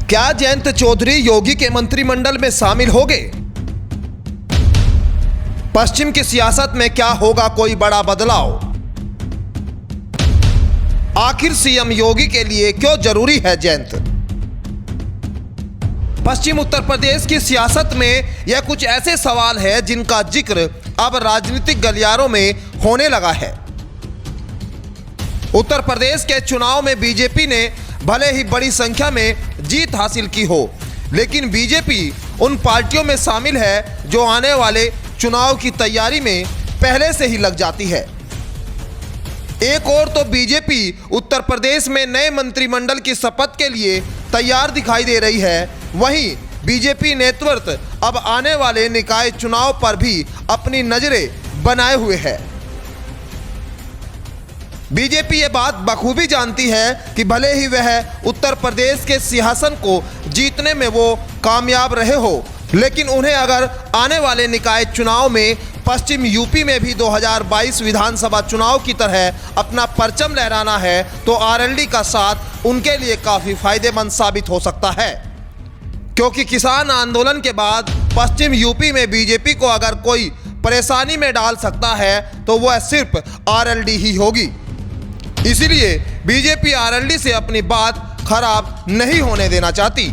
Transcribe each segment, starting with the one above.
क्या जयंत चौधरी योगी के मंत्रिमंडल में शामिल होंगे? पश्चिम की सियासत में क्या होगा कोई बड़ा बदलाव? आखिर सीएम योगी के लिए क्यों जरूरी है जयंत? पश्चिम उत्तर प्रदेश की सियासत में यह कुछ ऐसे सवाल है जिनका जिक्र अब राजनीतिक गलियारों में होने लगा है। उत्तर प्रदेश के चुनाव में बीजेपी ने भले ही बड़ी संख्या में जीत हासिल की हो, लेकिन बीजेपी उन पार्टियों में शामिल है जो आने वाले चुनाव की तैयारी में पहले से ही लग जाती है। एक और तो बीजेपी उत्तर प्रदेश में नए मंत्रिमंडल की शपथ के लिए तैयार दिखाई दे रही है, वहीं बीजेपी नेतृत्व अब आने वाले निकाय चुनाव पर भी अपनी नजरें बनाए हुए है। बीजेपी ये बात बखूबी जानती है कि भले ही वह उत्तर प्रदेश के सिंहासन को जीतने में वो कामयाब रहे हो, लेकिन उन्हें अगर आने वाले निकाय चुनाव में पश्चिम यूपी में भी 2022 विधानसभा चुनाव की तरह अपना परचम लहराना है तो आरएलडी का साथ उनके लिए काफ़ी फायदेमंद साबित हो सकता है। क्योंकि किसान आंदोलन के बाद पश्चिम यूपी में बीजेपी को अगर कोई परेशानी में डाल सकता है तो वह सिर्फ आरएलडी ही होगी। इसीलिए बीजेपी आरएलडी से अपनी बात खराब नहीं होने देना चाहती।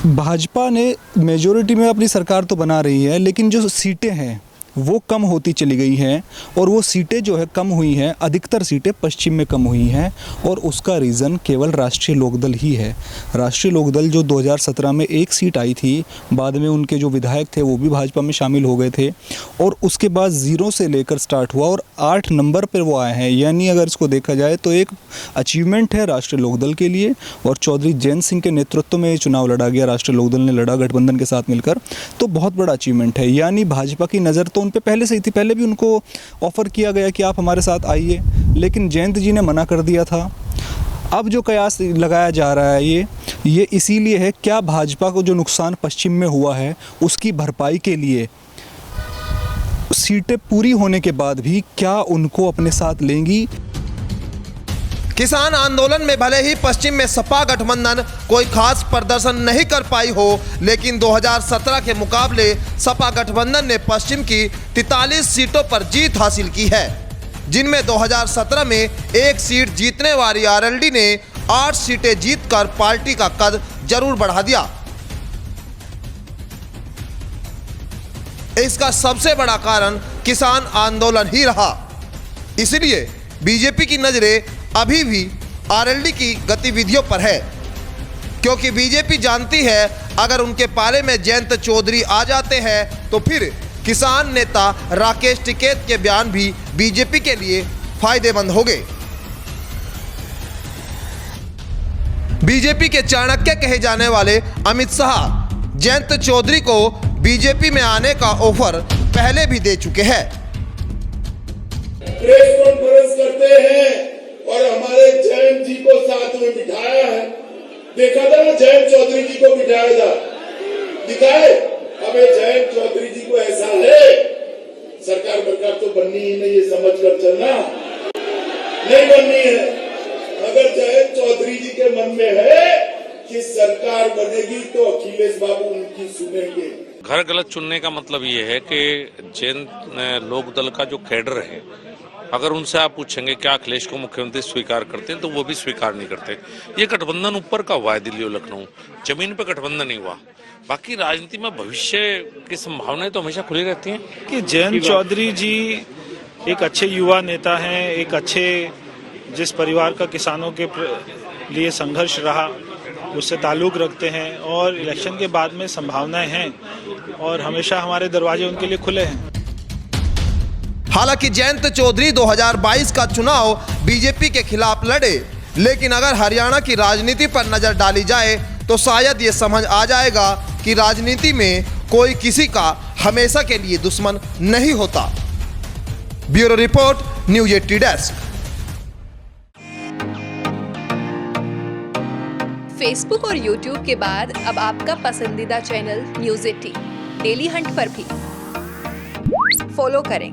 भाजपा ने मेजॉरिटी में अपनी सरकार तो बना रही है, लेकिन जो सीटें हैं वो कम होती चली गई हैं और वो सीटें जो है कम हुई हैं, अधिकतर सीटें पश्चिम में कम हुई हैं और उसका रीज़न केवल राष्ट्रीय लोकदल ही है। राष्ट्रीय लोकदल जो 2017 में एक सीट आई थी, बाद में उनके जो विधायक थे वो भी भाजपा में शामिल हो गए थे और उसके बाद 0 से लेकर स्टार्ट हुआ और 8 नंबर पर वो आए हैं। यानी अगर इसको देखा जाए तो एक अचीवमेंट है राष्ट्रीय लोकदल के लिए और चौधरी जयंत सिंह के नेतृत्व में ये चुनाव लड़ा गया, राष्ट्रीय लोकदल ने लड़ा गठबंधन के साथ मिलकर, तो बहुत बड़ा अचीवमेंट है। यानी भाजपा की नज़र तो उन पे पहले से ही थी, पहले भी उनको ऑफर किया गया कि आप हमारे साथ आइए, लेकिन जयंत जी ने मना कर दिया था। अब जो कयास लगाया जा रहा है ये इसीलिए है, क्या भाजपा को जो नुकसान पश्चिम में हुआ है उसकी भरपाई के लिए सीटें पूरी होने के बाद भी क्या उनको अपने साथ लेंगी। किसान आंदोलन में भले ही पश्चिम में सपा गठबंधन कोई खास प्रदर्शन नहीं कर पाई हो, लेकिन 2017 के मुकाबले सपा गठबंधन ने पश्चिम की 43 सीटों पर जीत हासिल की है, जिनमें 2017 में एक सीट जीतने वाली आरएलडी ने 8 सीटें जीतकर पार्टी का कद जरूर बढ़ा दिया। इसका सबसे बड़ा कारण किसान आंदोलन ही रहा। इसलिए बीजेपी की नजरें अभी भी आरएलडी की गतिविधियों पर है, क्योंकि बीजेपी जानती है अगर उनके पाले में जयंत चौधरी आ जाते हैं तो फिर किसान नेता राकेश टिकैत के बयान भी बीजेपी के लिए फायदेमंद होंगे। बीजेपी के चाणक्य कहे जाने वाले अमित शाह जयंत चौधरी को बीजेपी में आने का ऑफर पहले भी दे चुके हैं। प्रेस कॉन्फ्रेंस करते हैं और हमारे जयंत जी को साथ में बिठाया है। देखा था ना, जयंत चौधरी जी को बिठाया था, दिखाए हमें जयंत चौधरी जी को ऐसा है सरकार तो बननी ही नहीं, ये समझ कर चलना नहीं बननी है। अगर जयंत चौधरी जी के मन में है कि सरकार बनेगी तो अखिलेश बाबू उनकी सुनेंगे। घर गलत चुनने का मतलब ये है कि जयंत लोकदल का जो कैडर है, अगर उनसे आप पूछेंगे क्या अखिलेश को मुख्यमंत्री स्वीकार करते हैं तो वो भी स्वीकार नहीं करते। ये गठबंधन ऊपर का हुआ है, दिल्ली और लखनऊ, जमीन पे गठबंधन नहीं हुआ। बाकी राजनीति में भविष्य की संभावनाएं तो हमेशा खुली रहती हैं। कि जयंत चौधरी जी एक अच्छे युवा नेता हैं, एक अच्छे जिस परिवार का किसानों के लिए संघर्ष रहा उससे ताल्लुक रखते हैं और इलेक्शन के बाद में संभावनाएं हैं और हमेशा हमारे दरवाजे उनके लिए खुले हैं। हालांकि जयंत चौधरी 2022 का चुनाव बीजेपी के खिलाफ लड़े, लेकिन अगर हरियाणा की राजनीति पर नजर डाली जाए तो शायद ये समझ आ जाएगा कि राजनीति में कोई किसी का हमेशा के लिए दुश्मन नहीं होता। Bureau report, news 80 desk. Facebook और यूट्यूब के बाद अब आपका पसंदीदा चैनल न्यूज 80 डेली हंट पर भी फॉलो करें।